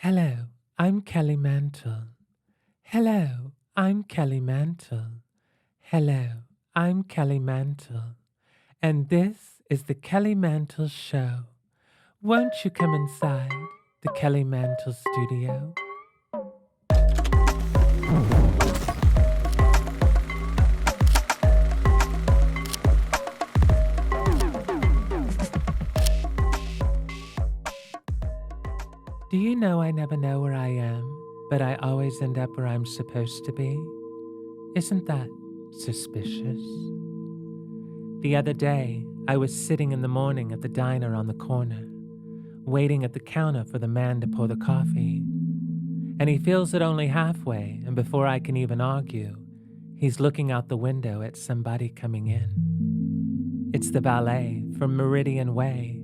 Hello, I'm Kelly Mantle. Hello, I'm Kelly Mantle. Hello, I'm Kelly Mantle. And this is the Kelly Mantle Show. Won't you come inside the Kelly Mantle Studio? Do you know I never know where I am, but I always end up where I'm supposed to be? Isn't that suspicious? The other day, I was sitting in the morning at the diner on the corner, waiting at the counter for the man to pour the coffee. And he fills it only halfway, and before I can even argue, he's looking out the window at somebody coming in. It's the valet from Meridian Way,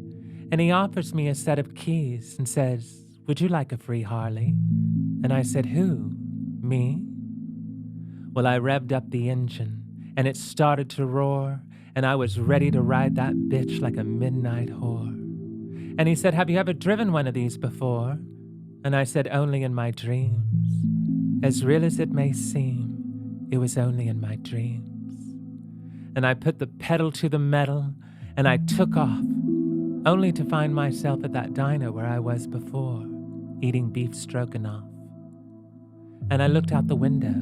and he offers me a set of keys and says, "Would you like a free Harley?" And I said, "Who? Me?" Well, I revved up the engine, and it started to roar, and I was ready to ride that bitch like a midnight whore. And he said, "Have you ever driven one of these before?" And I said, "Only in my dreams." As real as it may seem, it was only in my dreams. And I put the pedal to the metal, and I took off, only to find myself at that diner where I was before, eating beef stroganoff. And I looked out the window,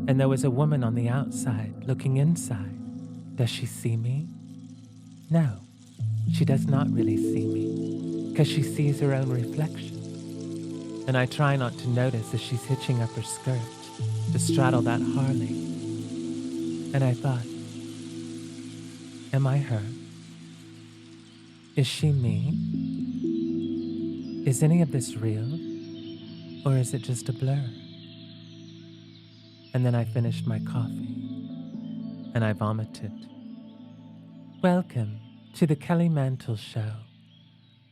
and there was a woman on the outside looking inside. Does she see me? No, she does not really see me, because she sees her own reflection. And I try not to notice as she's hitching up her skirt to straddle that Harley. And I thought, am I her? Is she me? Is any of this real? Or is it just a blur? And then I finished my coffee, and I vomited. Welcome to the Kelly Mantle Show.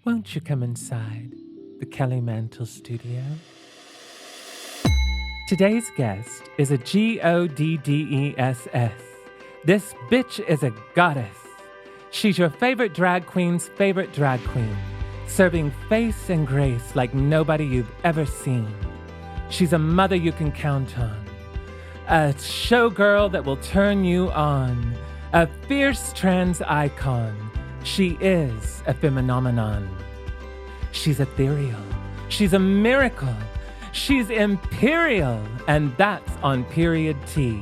Won't you come inside the Kelly Mantle Studio? Today's guest is a GODDESS. This bitch is a goddess. She's your favorite drag queen's favorite drag queen, serving face and grace like nobody you've ever seen. She's a mother you can count on, a showgirl that will turn you on, a fierce trans icon. She is a phenomenon. She's ethereal. She's a miracle. She's imperial, and that's on period T.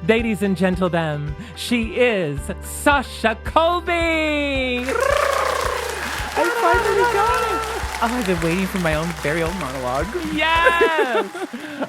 Ladies and gentlemen, she is Sasha Colby! I finally got it! Oh, I've been waiting for my very own monologue. Yes!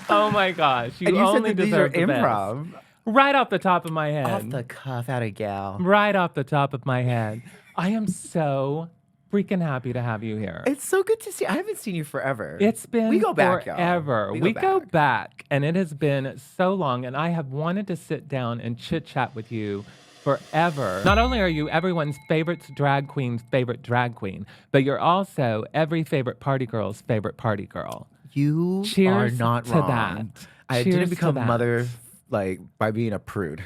Oh my gosh, you and you only said that these deserve are the improv. best. Right off the top of my head. Off the cuff, out of gal. Right off the top of my head. I am so freaking happy to have you here. It's so good to see. I haven't seen you forever. It's been we go back, forever. Y'all. We go back, and it has been so long, and I have wanted to sit down and chit-chat with you forever. Not only are you everyone's favorite drag queen's favorite drag queen, but you're also every favorite party girl's favorite party girl. You Cheers are not to wrong. that. I Cheers didn't become to that. mother by being a prude.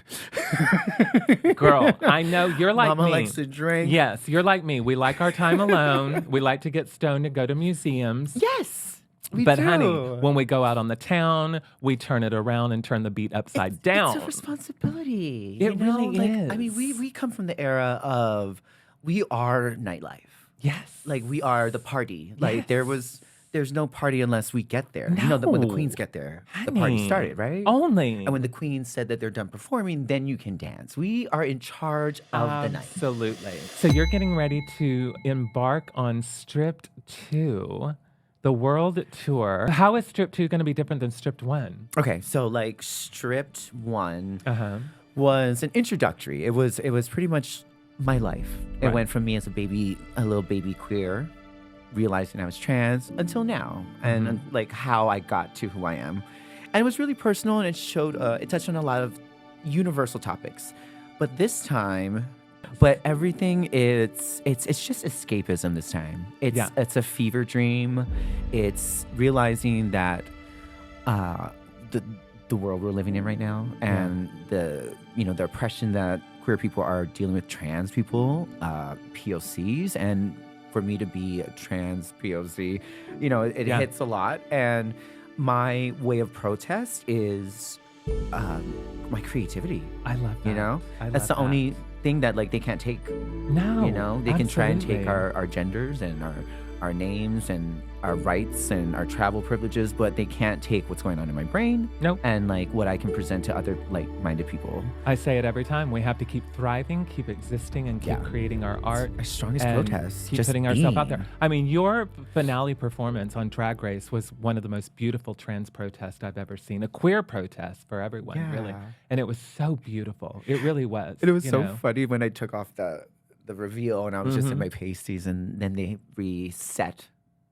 Girl, I know you're like Mama me. likes to drink. Yes, you're like me. We like our time alone. We like to get stoned and go to museums. Yes, we But do. honey, when we go out on the town, we turn it around and turn the beat upside down. It's a responsibility. It really is. I mean, we come from the era of we are nightlife. Yes. Like we are the party. Like Yes. there's no party unless we get there. No. You know that when the queens get there, the party Honey. started, right? Only. And when the queens said that they're done performing, then you can dance. We are in charge of the night. Absolutely. So you're getting ready to embark on Stripped 2, the world tour. How is Stripped 2 going to be different than Stripped 1? Okay, so like Stripped 1 Uh-huh. was an introductory. It was pretty much my life. It Right. went from me as a little baby queer, realizing I was trans, until now, and like how I got to who I am. And it was really personal, and it showed it touched on a lot of universal topics. But this time, everything it's just escapism this time. It's a fever dream. It's realizing that the world we're living in right now, and the oppression that queer people are dealing with, trans people, POCs, and for me to be a trans POC, it Yeah. hits a lot. And my way of protest is my creativity. I love that. That's the only thing that like they can't take. No, They can try and take absolutely. our genders and our names and our rights and our travel privileges, but they can't take what's going on in my brain. Nope. And like what I can present to other like-minded people. I say it every time. We have to keep thriving, keep existing, and keep creating our art. Our strongest and protest. Keep just putting ourselves out being. there. I mean, your finale performance on Drag Race was one of the most beautiful trans protests I've ever seen. A queer protest for everyone, really. Yeah. And it was so beautiful. It really was. And it was you so know? funny when I took off the reveal and I was just in my pasties, and then they reset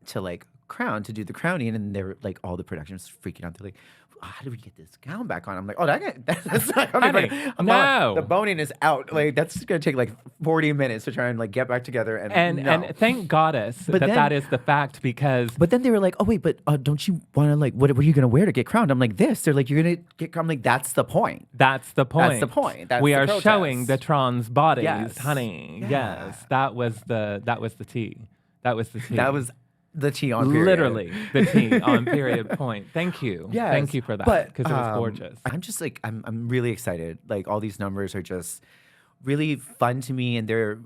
to like crown to do the crowning, and they're like all the production was freaking out. They're like, how do we get this gown back on? I'm like, that's not coming Honey, back. no. The boning is out. Like that's gonna take like 40 minutes to try and like get back together. And no. And thank goddess that is the fact, because But then they were like, oh wait, but don't you want to like what are you gonna wear to get crowned? I'm like, this. They're like, you're gonna get crowned. I'm like, that's the point. that's the point. That's the point. That's we the are protest. showing the trans bodies, Yes. honey. Yeah. Yes, that was the tea. That was the tea. That was the tea on period. literally the tea on period point. Thank you. Yes, Thank you for that, but, because it was gorgeous. I'm just like I'm really excited. Like all these numbers are just really fun to me, and they're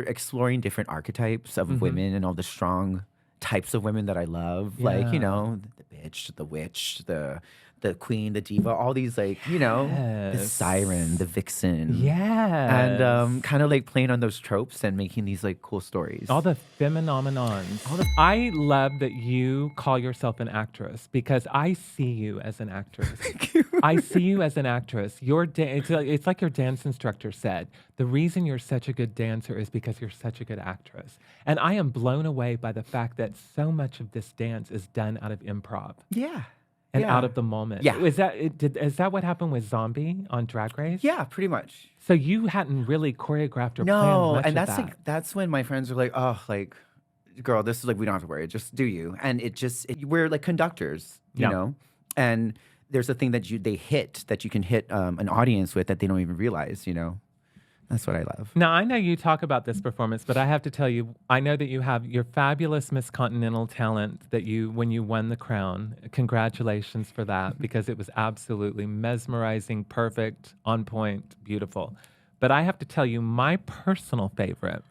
exploring different archetypes of women and all the strong types of women that I love. Like the bitch, the witch, the queen, the diva, all these like the Yes. siren, the vixen. Yes. And kind of like playing on those tropes and making these like cool stories. all the phenomenons. I love that you call yourself an actress, because I see you as an actress. Thank you. I see you as an actress. It's like your dance instructor said. The reason you're such a good dancer is because you're such a good actress. And I am blown away by the fact that so much of this dance is done out of improv Yeah. and Yeah. out of the moment. Yeah. Is that what happened with Zombie on Drag Race? Yeah, pretty much. So you hadn't really choreographed or planned No, much and of that's that. like that's when my friends were like, "Oh, like, girl, this is like we don't have to worry, just do you." And we're like conductors, you Yeah. know, and there's a thing that you can hit an audience with that they don't even realize, you know. That's what I love. Now, I know you talk about this performance, but I have to tell you, I know that you have your fabulous Miss Continental talent when you won the crown. Congratulations for that, because it was absolutely mesmerizing, perfect, on point, beautiful. But I have to tell you, my personal favorite,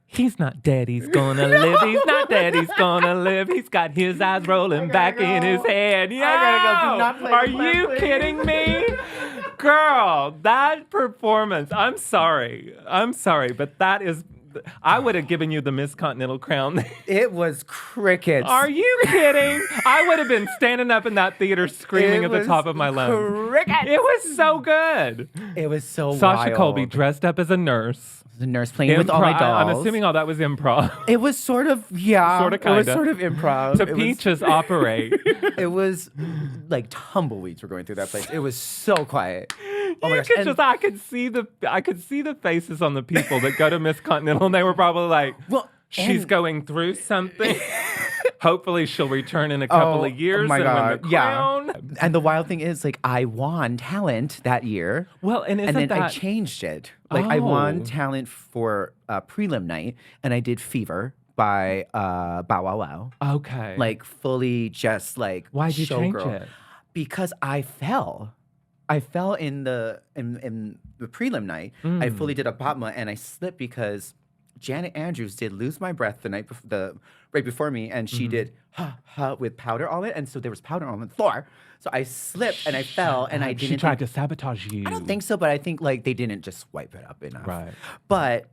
he's not dead, he's gonna live. He's not dead, he's gonna live. He's got his eyes rolling back in his head. Yo! gotta go. Do not play Are the clip, you please. kidding me? Girl, that performance, I'm sorry, but I would have given you the Miss Continental crown. It was crickets. Are you kidding? I would have been standing up in that theater screaming It at the was top of my lungs. crickets. It was so good. It was so Sasha wild. Colby dressed up as a nurse. the nurse playing with all my dolls. I'm assuming all that was improv. It was sort of, yeah. Sorta, It was kinda. sort of improv. To peaches operate. It was like tumbleweeds were going through that place. It was so quiet. Oh my You gosh. could And- just, I could see the faces on the people that go to Miss Continental, and they were probably like, Well, she's and- going through something. Hopefully she'll return in a couple of years Oh my and God. win the crown. Yeah. And the wild thing is, like, I won talent that year. Well, and isn't And then I that... changed it. Like, I won Oh. talent for prelim night, and I did Fever by Bow Wow Wow. Okay. Like, fully just like Why'd you change showgirl. it? Because I fell. I fell in the prelim night. I Mm. fully did a Batma, and I slipped because Janet Andrews did Lose My Breath the night right before me, and she did with powder on it, and so there was powder on the floor. So I slipped and I fell, and I didn't. She tried to sabotage you. I don't think so, but I think like they didn't just wipe it up enough. Right. But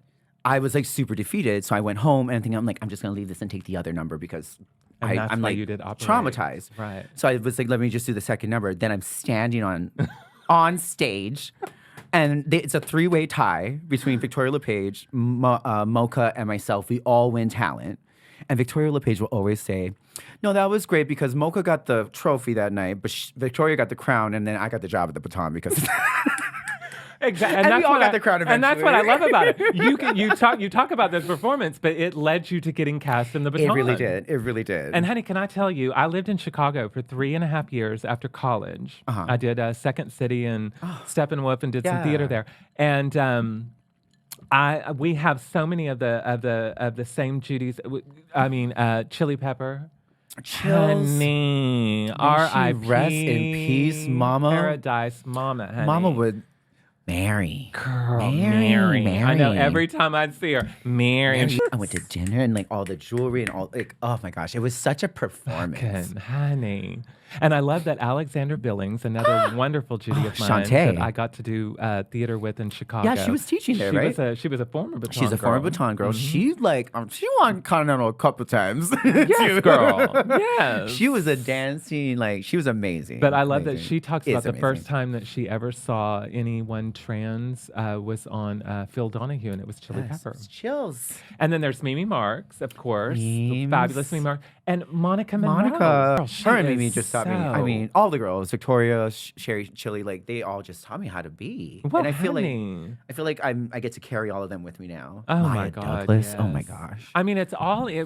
I was like super defeated, so I went home and I'm like, I'm just gonna leave this and take the other number because And that's I'm why like you did operate. traumatized. Right. So I was like, let me just do the second number. Then I'm standing on stage, and it's a 3-way tie between Victoria LePage, Mocha, and myself. We all win talent. And Victoria LePage will always say, no, that was great because Mocha got the trophy that night, but Victoria got the crown, and then I got the job at the baton because... Exactly. And we that's all what got the crown And that's what I love eventually. about it. You talk about this performance, but it led you to getting cast in the baton. It really did. It really did. And honey, can I tell you, I lived in Chicago for 3.5 years after college. I did Second City and Steppenwolf and did some Yeah. theater there. And We have so many of the same Judy's. I mean, Chili Pepper. Chills. Honey, May she R.I.P. rest in peace, Mama. Paradise, Mama, honey. Mama would Mary. Girl, Mary. I know every time I'd see her, Mary. And I went to dinner and like all the jewelry and all like, oh my gosh, it was such a performance. fucking honey. And I love that Alexander Billings, another wonderful Judy of mine Shantae. that I got to do theater with in Chicago. Yeah, she was teaching there, right? She was a former baton She's a girl. former baton girl. She like she won Continental a couple times. Yes, girl. Yes. She was a dancing like she was amazing. But I love that Amazing. she talks Is about the amazing. first time that she ever saw anyone trans was on Phil Donahue, and it was Chili Pepper. Chills. And then there's Mimi Marks, of course, the Memes. fabulous Mimi Marks, and Monica Monroe. Monica, Girl, she her and is Mimi just taught me. I so- mean, all the girls, Victoria, Sherry, Chili, like they all just taught me how to be. Well, and I feel honey. like I get to carry all of them with me now. Oh my Maya God! Douglas, oh my yes. gosh. I mean, it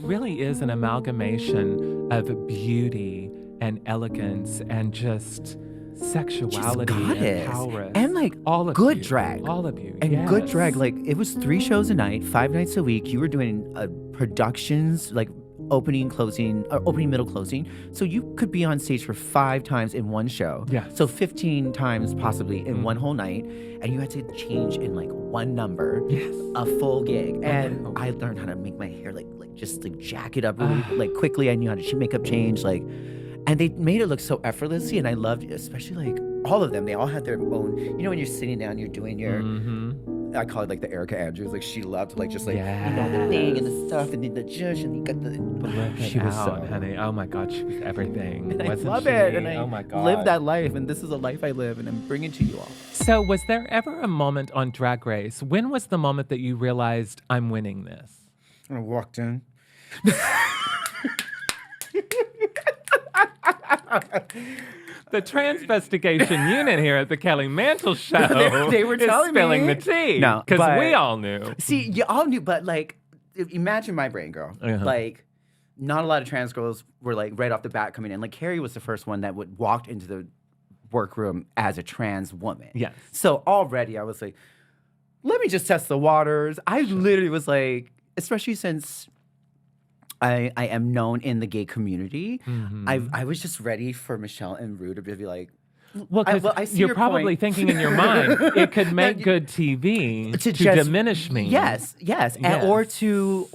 really is an amalgamation of beauty and elegance and just sexuality and power. And like all of good you. drag. All of you. And good yes. drag. Like it was 3 shows a night, 5 nights a week. You were doing productions, like opening, middle, closing. So you could be on stage for 5 times in one show. Yeah. So 15 times possibly in one whole night. And you had to change in like one number. Yes. A full gig. And know. I learned how to make my hair just jack it up really like quickly. I knew how to makeup change and they made it look so effortlessly, and I loved it, especially like all of them. They all had their own, you know, when you're sitting down, you're doing your, I call it like the Erica Andrews. Like she loved to you know, the thing and the stuff, and then the judge, and you got the. She was so, honey. Oh my God, she was everything. and I wasn't love she? it, and I oh my God. live that life, and this is a life I live, and I'm bringing to you all. So, was there ever a moment on Drag Race? When was the moment that you realized I'm winning this? I walked in. The Transvestigation unit here at the Kelly Mantle Show They were is telling spilling me. the tea. No, because but- we all knew. See, you all knew, but imagine my brain, girl. Not a lot of trans girls were right off the bat coming in. Like Carrie was the first one that walked into the workroom as a trans woman. Yes. So already I was like, let me just test the waters. I literally was like, especially since I am known in the gay community, I was just ready for Michelle and Rue to be like, Well, I because see you're your probably point. thinking in your mind, it could make good TV to just- diminish me. Yes. Yes. or to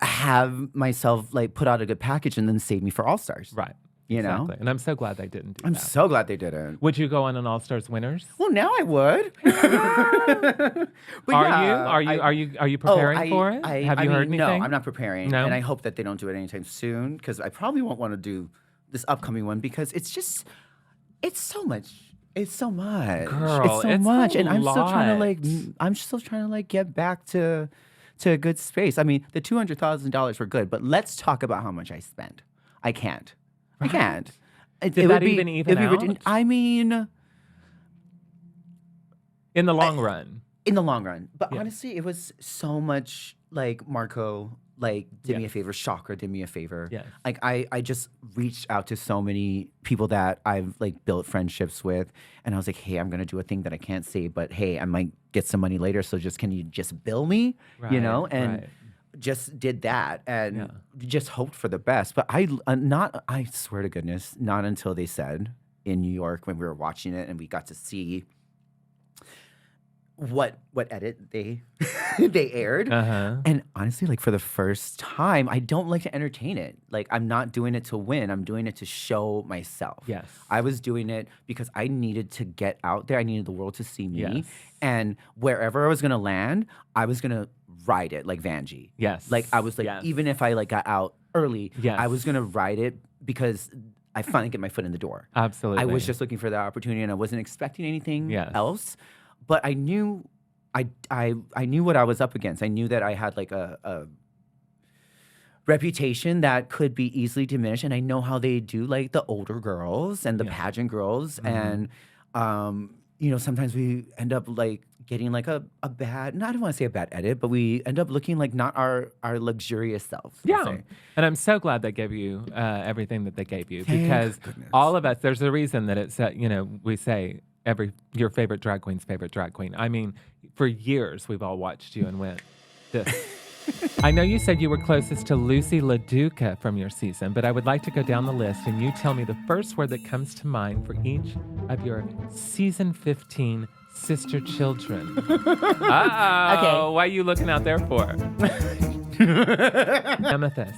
have myself put out a good package and then save me for All Stars. Right. You know? Exactly. And I'm so glad they didn't do I'm that. so glad they didn't. Would you go on an All Stars winners? Well, now I would. But Are you preparing for it? Have you heard anything? No, I'm not preparing. No? And I hope that they don't do it anytime soon because I probably won't want to do this upcoming one because it's so much. It's so much. Girl, it's so it's much. a And I'm still trying lot. I'm still trying to get back to a good space. I mean, the $200,000 were good, but let's talk about how much I spent. I can't. I can't. Did that even out? I mean, In the long run. in the long run. But Yeah. honestly, it was so much Marco, did me a favor. Chakra did me a favor. Yes. I just reached out to so many people that I've built friendships with. And I was like, hey, I'm going to do a thing that I can't say, but hey, I might get some money later. So can you just bill me? Right, You know? And right. just did that and Yeah. just hoped for the best. But I swear to goodness, not until they said in New York when we were watching it and we got to see what edit they they aired. Uh-huh. And honestly, for the first time, I don't like to entertain it. I'm not doing it to win. I'm doing it to show myself. Yes. I was doing it because I needed to get out there. I needed the world to see me. Yes. And wherever I was going to land, I was going to ride it like Vanjie. Yes. I was Yes. even if I got out early, Yes. I was going to ride it because I finally get my foot in the door. Absolutely. I was just looking for that opportunity and I wasn't expecting anything Yes. else. But I knew I knew what I was up against. I knew that I had a reputation that could be easily diminished. And I know how they do the older girls and the pageant girls. And sometimes we end up getting a bad, not I don't want to say a bad edit, but we end up looking not our luxurious selves. I'll Yeah. say. And I'm so glad they gave you everything that they gave you Thank because goodness. all of us, there's a reason that it's, we say your favorite drag queen's favorite drag queen. I mean, for years we've all watched you and went, this. I know you said you were closest to Lucy LaDuca from your season, but I would like to go down the list and you tell me the first word that comes to mind for each of your season 15 sister children. Uh-oh. Okay. What are you looking out there for? Amethyst.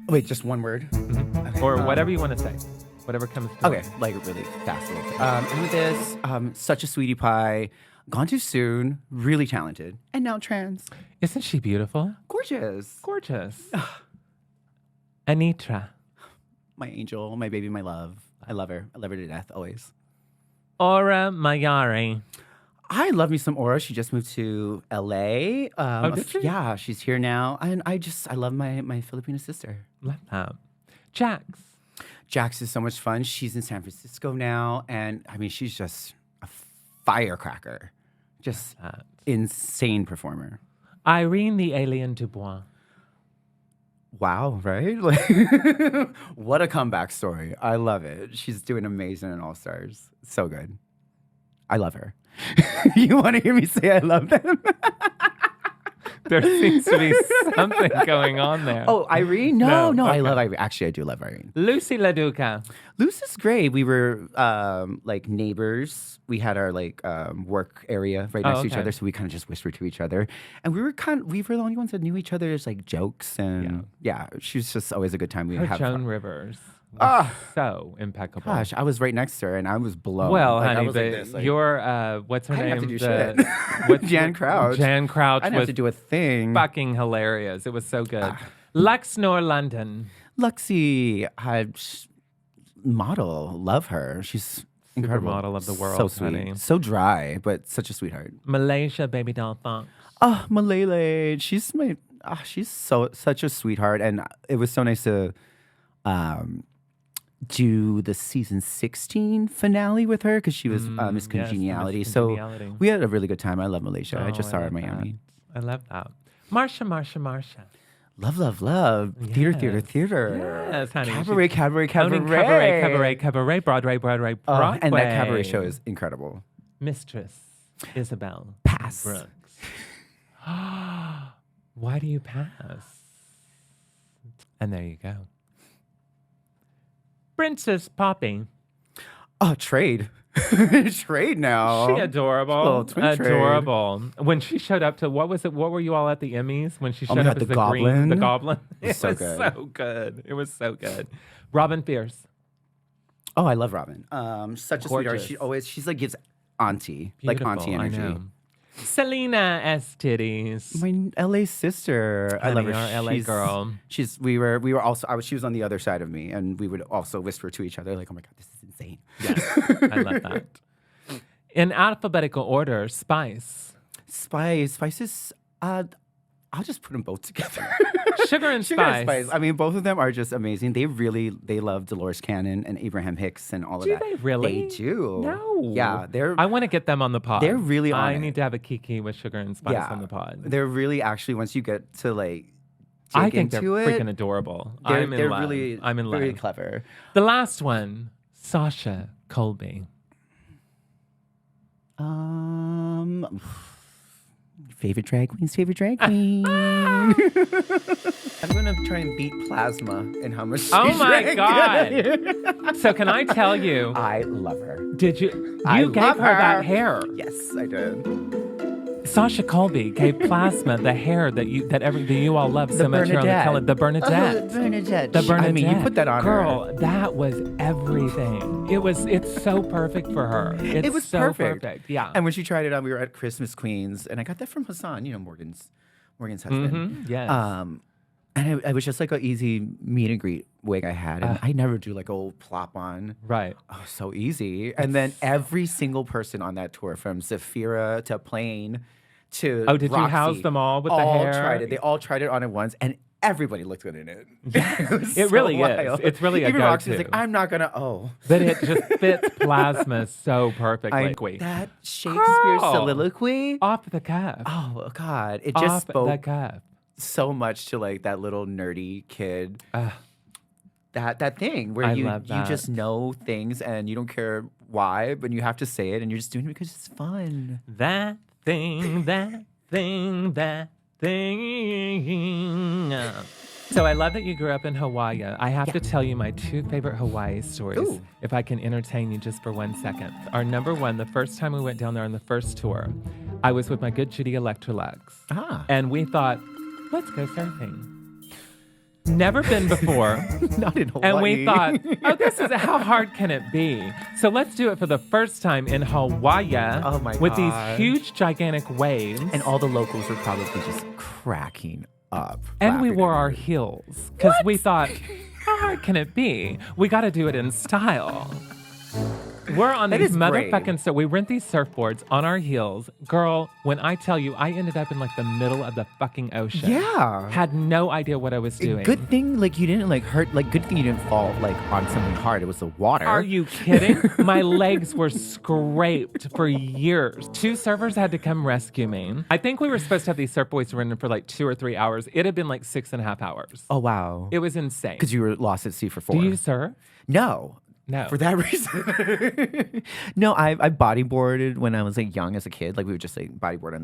Wait, just one word? Mm-hmm. Okay. Or whatever you want to say. Whatever comes to mind. Okay, like really fast. Amethyst, such a sweetie pie. Gone too soon, really talented, and now trans. Isn't she beautiful? Gorgeous. Gorgeous. Anitra. My angel, my baby, my love. I love her. I love her to death, always. Aura Mayari. I love me some Aura. She just moved to LA. Did she? Yeah, she's here now. And I love my Filipino sister. Love that. Jax. Jax is so much fun. She's in San Francisco now. And I mean, she's just a firecracker. Just insane performer. Irene the Alien Dubois. Wow, right? Like, what a comeback story. I love it. She's doing amazing in All Stars. So good. I love her. You want to hear me say I love them? There seems to be something going on there. Oh, Irene? No, Okay. I love Irene. Actually, I do love Irene. Lucy LaDuca. Lucy's great. We were like neighbors. We had our like work area right next to each other, so we kind of just whispered to each other. And we were the only ones that knew each other's like jokes, and yeah, she was just always a good time. We Her have Joan fun. Rivers. Was so impeccable. Gosh, I was right next to her, and I was blown. Well, Like, I honey, was like this, like, your what's her I name? didn't have to do shit. Jan Crouch. Jan Crouch I didn't have was to do a thing. fucking hilarious. It was so good. Luxnor London. Luxie, model, love her. She's incredible. Supermodel of the world, so sweet, honey. so dry, but such a sweetheart. Malaysia Baby Doll Thong. Oh, Malele, she's such a sweetheart, and it was so nice to do the season 16 finale with her because she was Miss Congeniality. Miss So Congeniality. we had a really good time. I love Malaysia. I just saw her in love Miami. that. I love that. Marsha. Love, love, love. Theater. Yes, honey. Cabaret. Cabaret, Broadway. And that cabaret show is incredible. Mistress Isabel Pass. Brooks. Why do you pass? And there you go. Princess Poppy. Oh, trade. Trade now. She adorable. Little twin adorable. When she showed up to, what was it? What were you all at the Emmys? When she showed my up God, as the Green, the Goblin. Goblin. It So was good. so good. It was so good. Robin Fierce. Oh, I love Robin. Such a sweetheart. Gorgeous. She's like gives auntie, like auntie Beautiful, energy. I know. Selena S. Titties. My LA sister. I love her. Honey, our LA girl. She was on the other side of me, and we would also whisper to each other, like, oh my God, this is insane. Yes, I love that. In alphabetical order, Spice. Spice is, I'll just put them both together. Sugar and Sugar and Spice. Spice. I mean, both of them are just amazing. They love Dolores Cannon and Abraham Hicks and all of that. Do they really? They do. No. Yeah, I want to get them on the pod. They're really on I it. need to have a Kiki with Sugar and Spice on the pod. They're really actually, once you get to like, I dig think they're into it, freaking adorable. They're I'm in love. really, I'm in love. very clever. The last one, Sasha Colby. Favorite drag queen. I'm gonna try and beat Plasma in how much. Oh she my drank. God. So can I tell you? I love her. Did you? I You gave love her her. that hair. Yes, I did. Sasha Colby gave Plasma the hair that you all love so much here on the Bernadette. The Bernadette. Bernadette. The Bernadette. I mean, you put that on Girl, her. that was everything. It's so perfect for her. It was so perfect. Yeah. And when she tried it on, we were at Christmas Queens, and I got that from Hassan, Morgan's husband. Mhm, yes. And it was just like an easy meet and greet wig I had, and I never do like old plop on. Right. Oh, so easy. And then every single person on that tour, from Zafira to Plain to Oh, did you Roxy, house them all with the all hair? tried it. They all tried it on at once, and everybody looked good in it. It really is. It's really a Even Roxy was go-to. like, I'm not gonna. Oh, But it just fits Plasma so perfectly. that Shakespeare Girl. soliloquy. Off the cuff. Oh God, it Off just the spoke cuff. so much to like that little nerdy kid. that thing where I you love that. just know things and you don't care why, but you have to say it and you're just doing it because it's fun. That thing, that thing, that thing. So I love that you grew up in Hawaii. I have to tell you my 2 favorite Hawaii stories, Ooh. if I can entertain you just for 1 second. Our number 1, the first time we went down there on the first tour, I was with my good Judy Electrolux. And we thought, let's go surfing. Never been before. Not in Hawaii. And we thought, how hard can it be? So let's do it for the first time in Hawaii. Oh my with these gosh. huge, gigantic waves. And all the locals were probably just cracking up. And we laughing wore at our you. heels because we thought, how hard can it be? We got to do it in style. We're on That these is brave. motherfucking, so we rent these surfboards on our heels. Girl, when I tell you, I ended up in like the middle of the fucking ocean. Yeah. Had no idea what I was doing. Good thing, like, you didn't, like, hurt. Like, good thing you didn't fall, like, on something hard. It was the water. Are you kidding? My legs were scraped for years. 2 surfers had to come rescue me. I think we were supposed to have these surfboards rented for like 2 or 3 hours. It had been like 6.5 hours. Oh, wow. It was insane. Because you were lost at sea for 4. Do you surf? No. No. For that reason. No, I bodyboarded when I was like young as a kid. Like we would just like bodyboard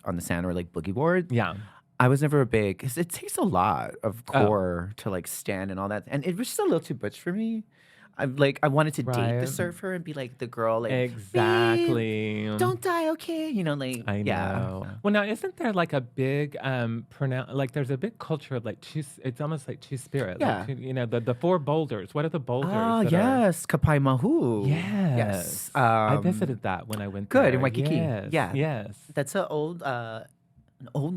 on the sand or like boogie board. Yeah. I was never a big, because it takes a lot of core to like stand and all that. And it was just a little too much for me. I wanted to date Right. the surfer and be like the girl, like, Exactly. "Babe, don't die, okay?" You know, like, I know. yeah. Well, now, isn't there like a big like there's a big culture of like it's almost like two spirit. Yeah. Like the 4 boulders. What are the boulders? Oh, that are- yes. Kapai Mahu. Yes. Yes. I visited that when I went good, there. in Waikiki. Yes. Yeah. Yes. That's an old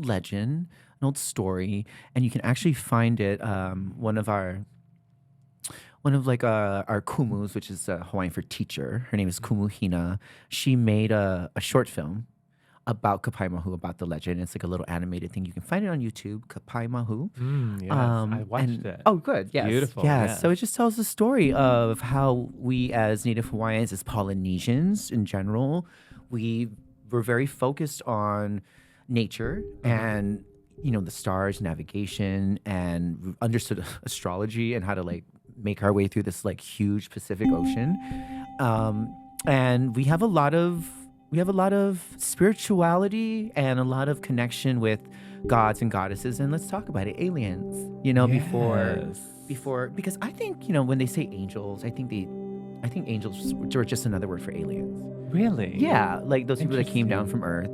legend, an old story, and you can actually find it. One of our kumus, which is Hawaiian for teacher. Her name is Kumu Hina. She made a short film about Kapai Mahu, about the legend. It's like a little animated thing. You can find it on YouTube, Kapai Mahu. Yes. I watched it. Oh, good. Yes. Beautiful, Yes. yes. So it just tells the story of how we as Native Hawaiians, as Polynesians in general, we were very focused on nature and, the stars, navigation, and understood astrology and how to like make our way through this like huge Pacific Ocean. And we have a lot of spirituality and a lot of connection with gods and goddesses. And let's talk about it. Aliens, before, because I think, when they say angels, I think angels were just another word for aliens. Really? Yeah. Like those people that came down from Earth.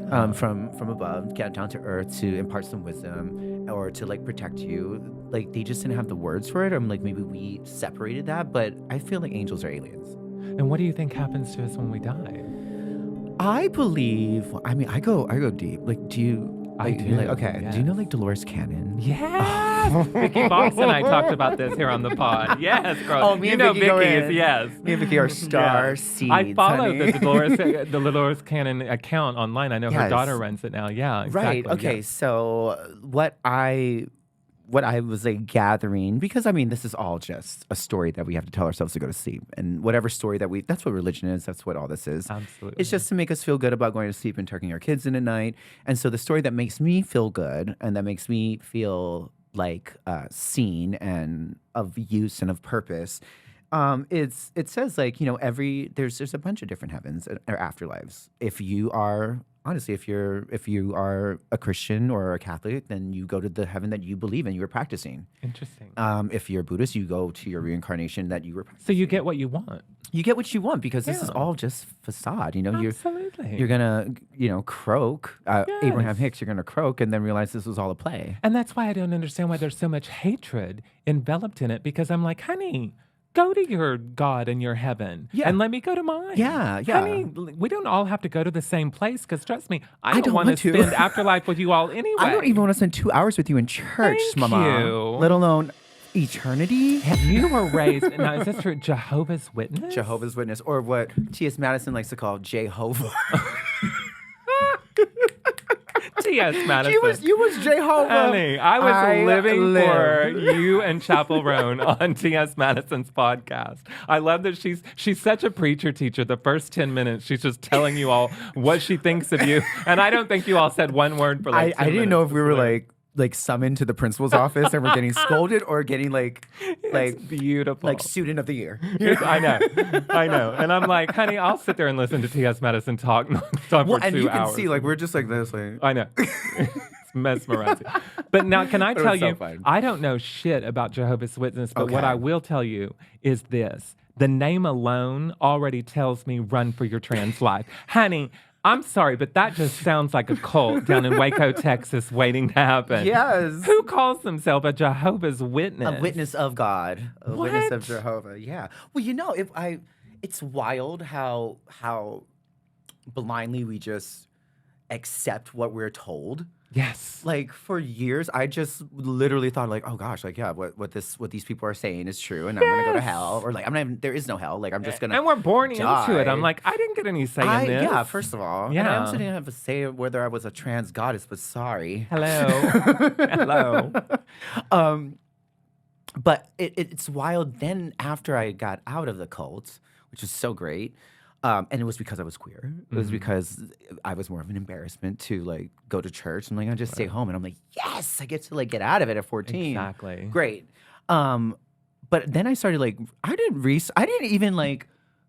Yeah. From above, get down to earth to impart some wisdom or to like protect you. Like they just didn't have the words for it. I'm like, maybe we separated that, but I feel like angels are aliens. And what do you think happens to us when we die? I believe. I mean, I go deep. Like, do you? I like, do, Like, okay. yes. Do you know like Dolores Cannon? Yes. Vicky Fox and I talked about this here on the pod. Yes, girl. Oh, me you and know Vicky go Vicky in. is yes. Me and Vicky are star Yeah. seeds. I follow honey. the Dolores Cannon account online. I know her Yes. daughter runs it now. Yeah, exactly. Right. Okay. yes. So what I was like gathering, because I mean, this is all just a story that we have to tell ourselves to go to sleep. And whatever story that's what religion is. That's what all this is. Absolutely. It's just to make us feel good about going to sleep and tucking our kids in at night. And so the story that makes me feel good and that makes me feel like seen and of use and of purpose. It says like, there's a bunch of different heavens or afterlives. If you are if you are a Christian or a Catholic, then you go to the heaven that you believe in, you were practicing. Interesting. If you're Buddhist, you go to your reincarnation that you were practicing. So you get what you want. You get what you want because this is Yeah. all just facade. Absolutely. You're gonna, croak. Abraham Yes. Hicks, you're gonna croak and then realize this was all a play. And that's why I don't understand why there's so much hatred enveloped in it, because I'm like, honey, go to your God and your heaven Yeah. and let me go to mine. Yeah, yeah. Honey, we don't all have to go to the same place, because trust me, I don't don't want want to to. spend afterlife with you all anyway. I don't even want to spend 2 hours with you in church, Thank Mama. you. Let alone eternity. You were raised, now is this true, Jehovah's Witness? Jehovah's Witness, or what T.S. Madison likes to call Jehovah. T.S. Madison. You was Jehovah. Honey, I was living lived. for you and Chapel Roan on T.S. Madison's podcast. I love that she's such a preacher teacher. The first 10 minutes, she's just telling you all what she thinks of you. And I don't think you all said one word for like 10 I didn't know if minutes. we were like like summoned to the principal's office and we're getting scolded or getting like beautiful. like student of the year. I know. And I'm like, honey, I'll sit there and listen to T.S. Madison talk nonstop for 2 hours. And you can see, like, we're just like this. Like. I know. It's mesmerizing. But now, can I tell you, I don't know shit about Jehovah's Witness, but what I will tell you is this. The name alone already tells me run for your trans life. Honey, I'm sorry, but that just sounds like a cult down in Waco, Texas, waiting to happen. Yes. Who calls themselves a Jehovah's Witness? A witness of God. A witness of Jehovah. Yeah. Well, you know, it's wild how blindly we just accept what we're told. Yes. Like for years, I just literally thought like, oh gosh, like yeah, what these people are saying is true, and I'm gonna go to hell, or like there is no hell, like I'm just gonna. And we're born die. into it. I'm like, I didn't get any say in this. Yeah, first of all, and I also didn't have a say whether I was a trans goddess, but sorry. Hello, hello. But it's wild. Then after I got out of the cult, which is so great. And it was because I was queer. It was because I was more of an embarrassment to like go to church. I'm like, I'll just stay home. And I'm like, yes, I get to like get out of it at 14. Exactly. Great. But then I started like, I didn't even like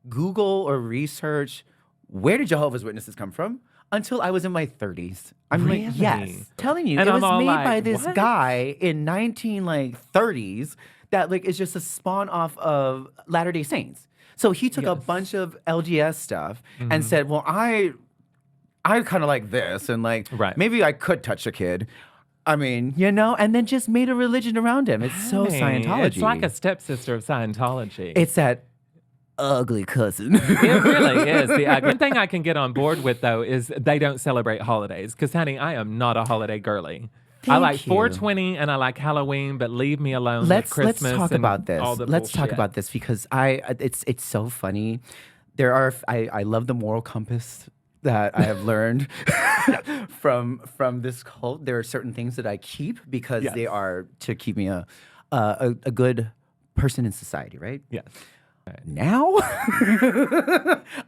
Google or research where did Jehovah's Witnesses come from until I was in my 30s. I'm really? like, yes. Telling you, and it I'm was made like, by this guy in 1930s that like is just a spawn off of Latter-day Saints. So he took a bunch of LDS stuff and said, well, I kind of like this, and like maybe I could touch a kid. I mean, you know, and then just made a religion around him. It's so Scientology. It's like a stepsister of Scientology. It's that ugly cousin. It really is. The one thing I can get on board with, though, is they don't celebrate holidays. Because, honey, I am not a holiday girly. I like 420 and I like Halloween, but leave me alone with Christmas. Let's talk about this. Let's talk about this because it's so funny. I love the moral compass that I have learned from this cult. There are certain things that I keep because they are to keep me a good person in society, right? Yes. Now,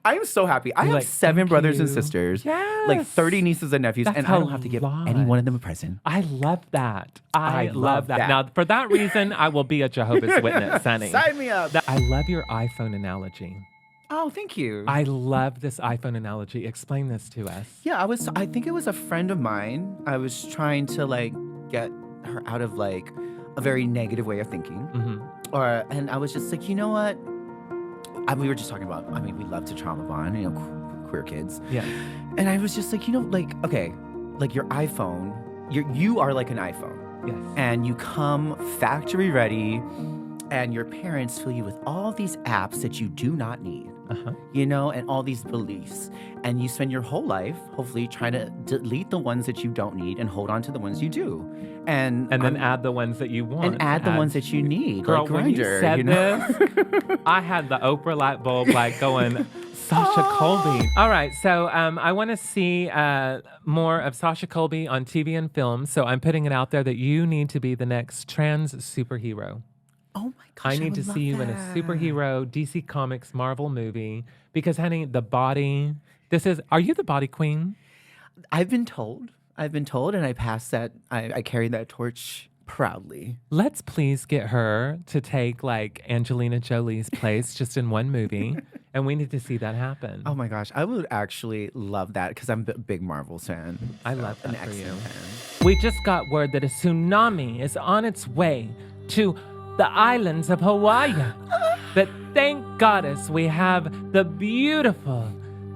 I'm so happy. I have 7 brothers and sisters, like 30 nieces and nephews, and I don't have to give any one of them a present. I love that. I love that. Now, for that reason, I will be a Jehovah's Witness, honey. Sign me up. I love your iPhone analogy. Oh, thank you. I love this iPhone analogy. Explain this to us. Yeah, I think it was a friend of mine. I was trying to like get her out of like a very negative way of thinking, and I was just like, you know what? We were just talking about, we love to trauma bond, you know, queer kids. Yeah. And I was just like, you know, like, okay, like your iPhone, you are like an iPhone. Yes. And you come factory ready, and your parents fill you with all these apps that you do not need, you know, and all these beliefs. And you spend your whole life, hopefully, trying to delete the ones that you don't need and hold on to the ones you do. And then add the ones that you want. And add the ones that you need. Girl, like when Grindr, you said this, I had the Oprah light bulb like going, Sasha Colby. All right, so I want to see more of Sasha Colby on TV and film. So I'm putting it out there that you need to be the next trans superhero. Oh my gosh, I need to see you in a superhero, DC Comics, Marvel movie. Because, honey, the body, are you the body queen? I've been told, and I pass that, I carry that torch proudly. Let's please get her to take like Angelina Jolie's place just in one movie. And we need to see that happen. Oh my gosh, I would actually love that because I'm a big Marvel fan. I love that for you. Fan. We just got word that a tsunami is on its way to the islands of Hawaii. But thank goddess we have the beautiful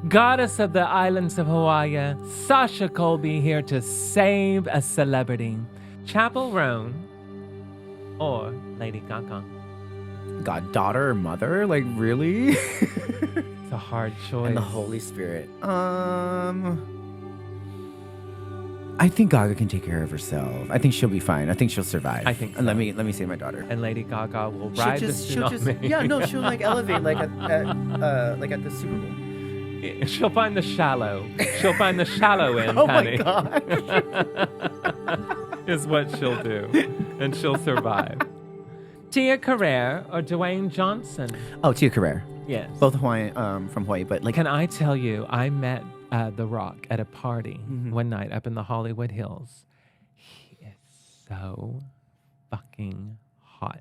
goddess of the islands of Hawaii, Sasha Colby, here to save a celebrity. Chapel Roan or Lady Gaga? God, daughter or mother? Like, really? It's a hard choice. And the Holy Spirit. I think Gaga can take care of herself. I think she'll be fine. I think she'll survive. I think so. And let me say my daughter. And Lady Gaga will ride the tsunami. She'll like elevate like at the Super Bowl. She'll find the shallow. She'll find the shallow end, honey. Oh my gosh. Is what she'll do. And she'll survive. Tia Carrere or Dwayne Johnson? Oh, Tia Carrere. Yes. Both Hawaiian, from Hawaii, but like. Can I tell you, I met The Rock at a party one night up in the Hollywood Hills. He is so fucking hot.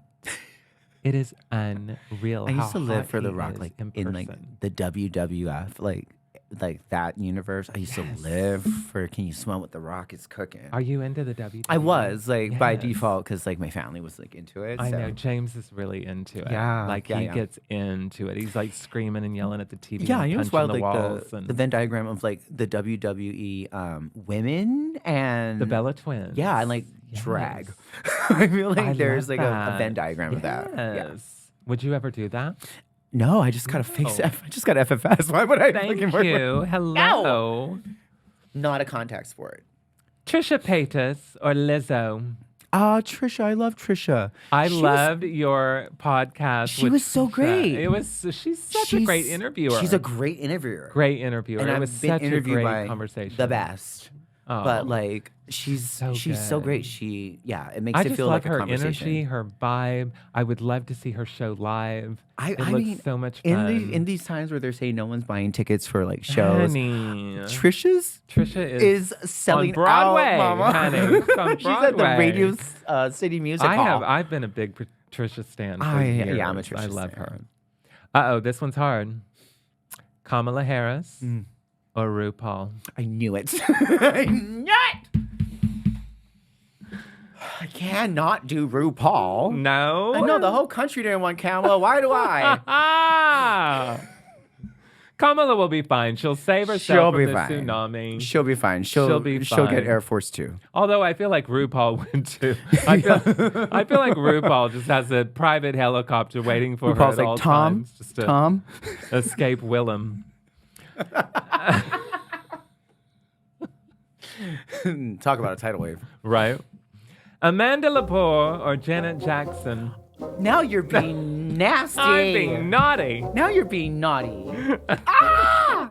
It is unreal. I used to live hot for The he Rock, is like in in like the WWF, like that universe. I used to live for. Can you smell what The Rock is cooking? Are you into the WWE? I was like by Yes. default because like my family was like into it. I so. know James is really into it. Yeah, like yeah, he yeah. gets into it. He's like screaming and yelling at the TV. Yeah, and you know what's punching wild? the Like walls and the Venn diagram of like the WWE women and the Bella twins. Yeah, and like Yes. drag. I feel like I there's love like a that. Venn diagram of that. Yeah. Yes. Would you ever do that? No, I just got a fake. No. I just got FFS. Why would I? Thank fucking work with- you. Hello. Not a contact sport. Trisha Paytas or Lizzo? Trisha, I love Trisha. I She was- loved your podcast. She with was so Trisha. great. It was. She's such a great interviewer. She's a great interviewer. great interviewer. And it I've was been such a interviewed great by conversation. the best. Oh. But like she's so good. great. It makes I it just feel love like a her conversation. energy, her vibe. I would love to see her show live. It looks mean, so much fun. in these times where they're saying no one's buying tickets for like shows, Honey. Trisha is selling on Broadway, out, mama. honey. It's on She's at the Broadway. Radio City Music Hall. I've been a big Trisha stan for Yeah, years. I'm a Trisha I love stan. her. This one's hard. Kamala Harris or RuPaul? I knew it. I knew it. I cannot do RuPaul. No. I know the whole country didn't want Kamala. Why do I? Kamala will be fine. She'll save herself She'll from be the fine. tsunami. She'll be fine. She'll be She'll fine. get Air Force 2. Although I feel like RuPaul would too. I feel like RuPaul just has a private helicopter waiting for RuPaul's her at like, all Tom, times just to Tom. escape Willem. Talk about a tidal wave. Right? Amanda Lepore or Janet Jackson? Now you're being nasty. I'm being naughty. Now you're being naughty.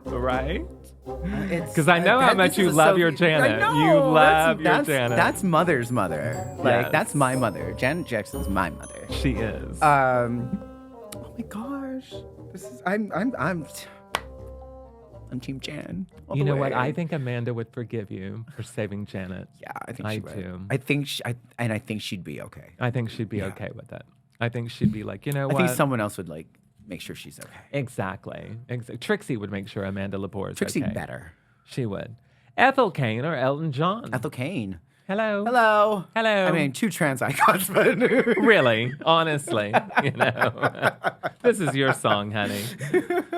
Right? Because Because I know how much you love your Janet. You love your Janet. That's mother's mother. Like Yes. that's my mother. Janet Jackson's my mother. She is. Oh my gosh. This is I'm Team Jan. all You the know what? way. I think Amanda would forgive you for saving Janet. Yeah, I think I she would. do. I think she'd be okay. I think she'd be okay with it. I think she'd be like, you know I what? think someone else would like make sure she's okay. Exactly. Trixie would make sure Amanda Lepore is Trixie okay. better. She would. Ethel Cain or Elton John? Ethel Cain. Hello. Hello. Hello. I mean, two trans icons, but Really, honestly, you know, this is your song, honey.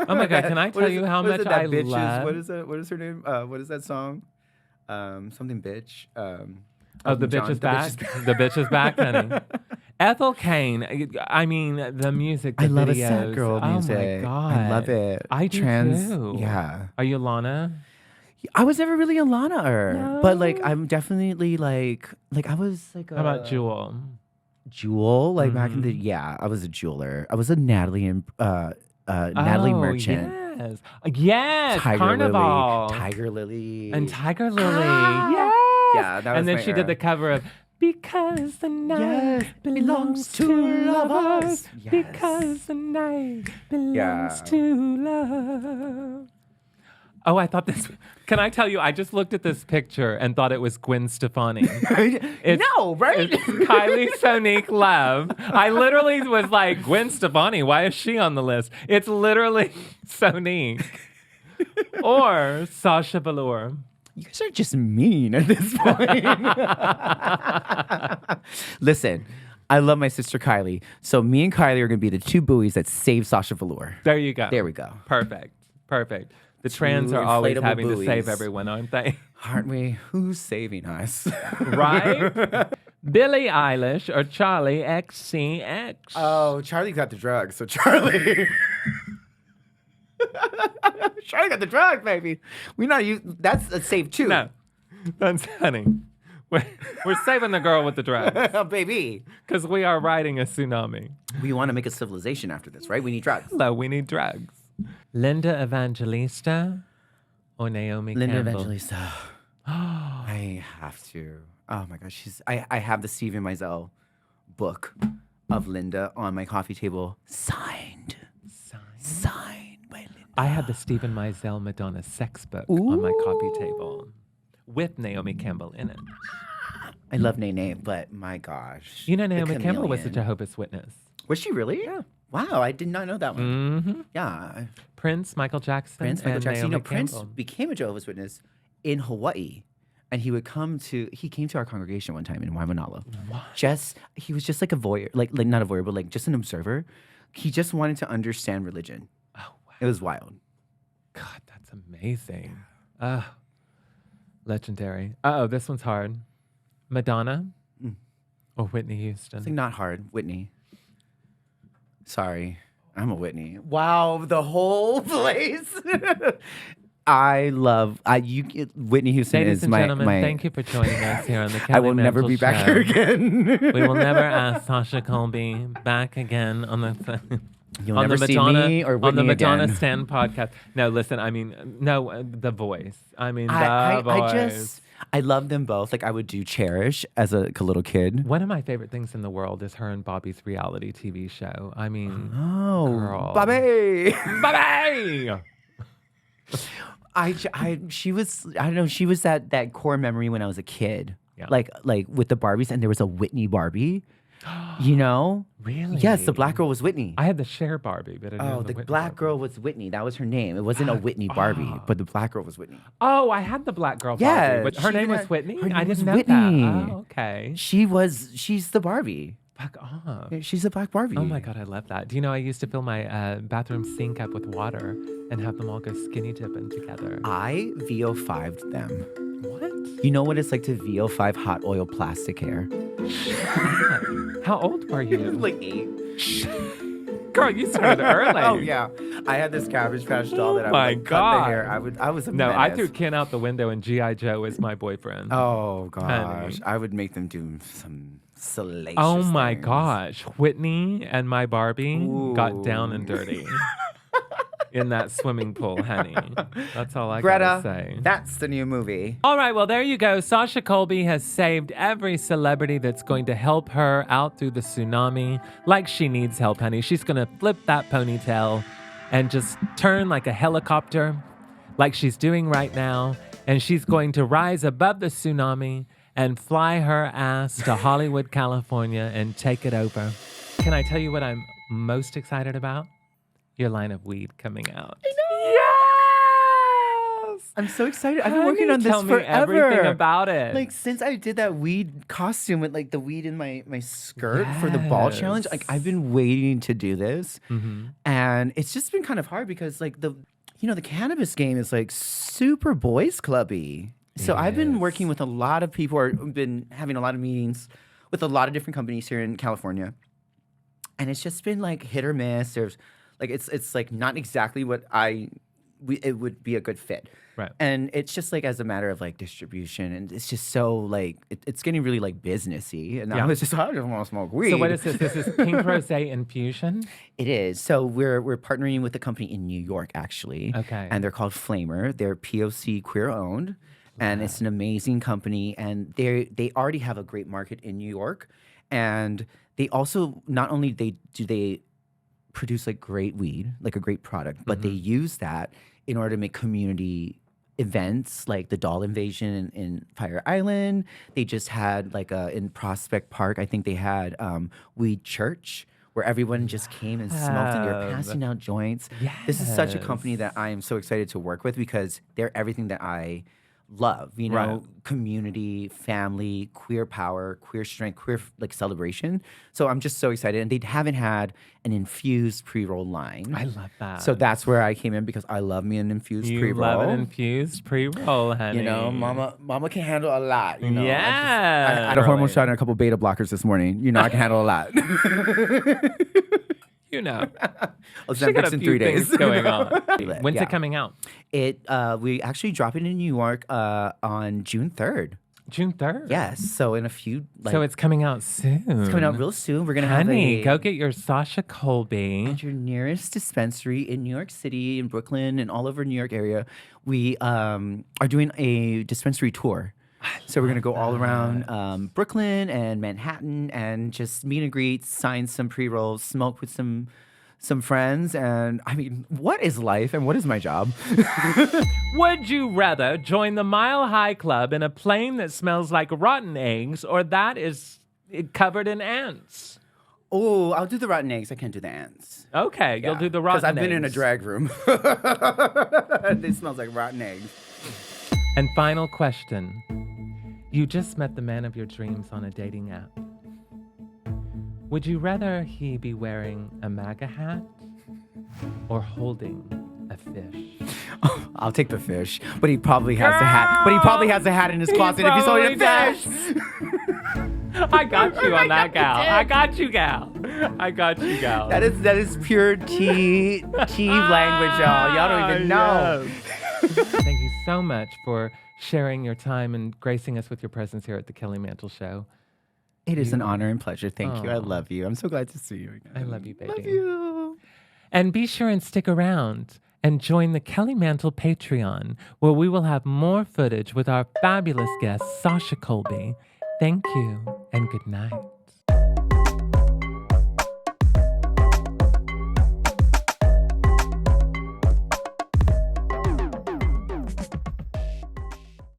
Oh my God, can I tell you how much I love? What is it? What is her name? What is that song? Something bitch. Oh, Elton the bitch John. is back. The bitch is back, honey. Ethel Cain. I mean, the music. The I love videos. a sad girl music. Oh my God, I love it. I do Trans, too. yeah. Are you Lana? I was never really a Lana but like No? I'm definitely like I was like a How about Jewel? Jewel, like back in the Mm-hmm. I was a jeweler. I was a Natalie and Natalie Oh, Merchant. Yes. Yes. Carnival. Tiger Lily. And Tiger Lily. Ah! Yes. Yeah, that was And then my she era. did the cover of Because the Night Yes, Belongs to Lovers. Yes. Because the night belongs Yeah. to love. Oh, I thought this. Can I tell you? I just looked at this picture and thought it was Gwen Stefani. No, right? It's Kylie Sonique Love. I literally was like, Gwen Stefani, why is she on the list? It's literally Sonique. Or Sasha Velour. You guys are just mean at this point. Listen, I love my sister Kylie. So me and Kylie are going to be the two buoys that save Sasha Velour. There you go. There we go. Perfect. Perfect. The trans are always inflatable having to save buoys. everyone, aren't they? Aren't we? Who's saving us? Right? Billie Eilish or Charlie XCX? Oh, Charlie got the drugs. So Charlie. Charlie got the drugs, baby. We not use that's a save too. No. That's honey. We're saving the girl with the drugs baby. because we are riding a tsunami. We want to make a civilization after this, right? We need drugs. Hello, we need drugs. Linda Evangelista or Naomi Linda Campbell? Evangelista. I have to. Oh my gosh, I have the Stephen Meisel book of Linda on my coffee table, signed by Linda. I have the Stephen Meisel Madonna sex book on my coffee table with Naomi Campbell in it. I love Nene, but my gosh. You know, the Naomi Campbell was a chameleon. Jehovah's Witness. Was she really? Yeah. Wow, I did not know that one. Mm-hmm. Yeah. Prince, Michael Jackson, Prince, Michael and Jackson. Naomi Prince Campbell. became a Jehovah's Witness in Hawaii. And he came to our congregation one time in Waimanalo. What? He was just like a voyeur, like not a voyeur, but like just an observer. He just wanted to understand religion. Oh, wow. It was wild. God, that's amazing. Legendary. This one's hard. Madonna or Whitney Houston? It's like not hard. Whitney. Sorry. I'm a Whitney. Wow, the whole place. Whitney Houston Ladies is and my gentlemen, thank you for joining us here on the Kelly I will never Mantle be back Show. here again. We will never ask Sasha Colby back again on the You'll on never the see Madonna me or on Whitney the Madonna again. Stand podcast. No, listen. I mean, no, the voice. I mean, the I voice. I love them both. Like I would do Cherish as a little kid. One of my favorite things in the world is her and Bobby's reality TV show. I mean, Oh, girl. Bobby. Bobby. She was, I don't know, she was that core memory when I was a kid. Yeah. Like with the Barbies, and there was a Whitney Barbie, you know? Really? Yes, the black girl was Whitney. I had the Cher Barbie, but I didn't Oh, have the Whitney black Barbie. girl was Whitney. That was her name. It wasn't a Whitney Barbie, but the black girl was Whitney. Oh, I had the black girl Yeah, Barbie, but her she name was had- Whitney? her name I didn't was know Whitney. that. Oh, okay. She's the Barbie. Fuck off. She's the black Barbie. Oh my God, I love that. Do you know I used to fill my bathroom sink up with water and have them all go skinny dipping together? I VO5'd them. What? You know what it's like to VO5 hot oil plastic hair? How old were you? Like 8. Girl, you started early. Oh yeah, I had this Cabbage Patch doll that I would my like, cut God. the hair. I was a No, I menace. threw Ken out the window and G.I. Joe was my boyfriend. Oh gosh, Honey. I would make them do some salacious. Oh my things. gosh. Whitney and my Barbie got down and dirty in that swimming pool, honey. That's all I Greta, gotta say. that's the new movie. All right, well, there you go. Sasha Colby has saved every celebrity that's going to help her out through the tsunami like she needs help, honey. She's going to flip that ponytail and just turn like a helicopter like she's doing right now. And she's going to rise above the tsunami and fly her ass to Hollywood, California and take it over. Can I tell you what I'm most excited about? Your line of weed coming out. I know. Yes! I'm so excited. I've been Honey, working on this tell me forever. everything about it. Like since I did that weed costume with like the weed in my skirt for the ball challenge, like I've been waiting to do this, and it's just been kind of hard because like the cannabis game is like super boys clubby. So I've been working with a lot of people, or been having a lot of meetings with a lot of different companies here in California, and it's just been like hit or miss. There's like it's like not exactly what it would be a good fit. Right. And it's just like as a matter of like distribution, and it's just so like it's getting really like businessy. And I was just I just want to smoke weed. So what is this? This is pink rosé infusion? It is. So we're partnering with a company in New York actually. Okay. And they're called Flamer. They're POC queer owned, and it's an amazing company. And they already have a great market in New York, and they also not only do they produce like great weed, like a great product, but they use that in order to make community events like the doll invasion in Fire Island. They just had like in Prospect Park, I think they had Weed Church where everyone just came and smoked and they're passing out joints. This is such a company that I am so excited to work with because they're everything that I love, community, family, queer power, queer strength, queer like celebration. So I'm just so excited. And they haven't had an infused pre-roll line. I love that. So that's where I came in because I love me an infused you pre-roll. love an infused pre-roll, honey. Mama can handle a lot. I Yeah. had a hormone shot and a couple beta blockers this morning. I can handle a lot. You know. She She got a few 3 days. things going on. When's Yeah. it coming out? We actually drop it in New York on June 3rd. June 3rd? Yes. So in a few So it's coming out soon. it's coming out real soon. We're gonna Honey, have go get your Sasha Colby. at your nearest dispensary in New York City, in Brooklyn, and all over New York area. We are doing a dispensary tour. So we're gonna go all around Brooklyn and Manhattan and just meet and greet, sign some pre-rolls, smoke with some some friends, and I mean, what is life and what is my job? Would you rather join the Mile High Club in a plane that smells like rotten eggs or that is covered in ants? Oh, I'll do the rotten eggs. I can't do the ants. Okay, you'll do the rotten eggs. Because I've been in a drag room. It smells like rotten eggs. And final question. You just met the man of your dreams on a dating app. Would you rather he be wearing a MAGA hat or holding a fish? I'll take the fish, but he probably has a hat. But he probably has a hat in his closet if he's holding a fish. I got you on that, gal. I got you, gal. I got you, gal. That is pure tea language, y'all. Y'all don't even know. Yes. Thank you so much for sharing your time and gracing us with your presence here at the Kelly Mantle Show. It is an honor and pleasure. Thank you. I love you. I'm so glad to see you again. I love you, baby. Love you. And be sure and stick around and join the Kelly Mantle Patreon, where we will have more footage with our fabulous guest, Sasha Colby. Thank you and good night.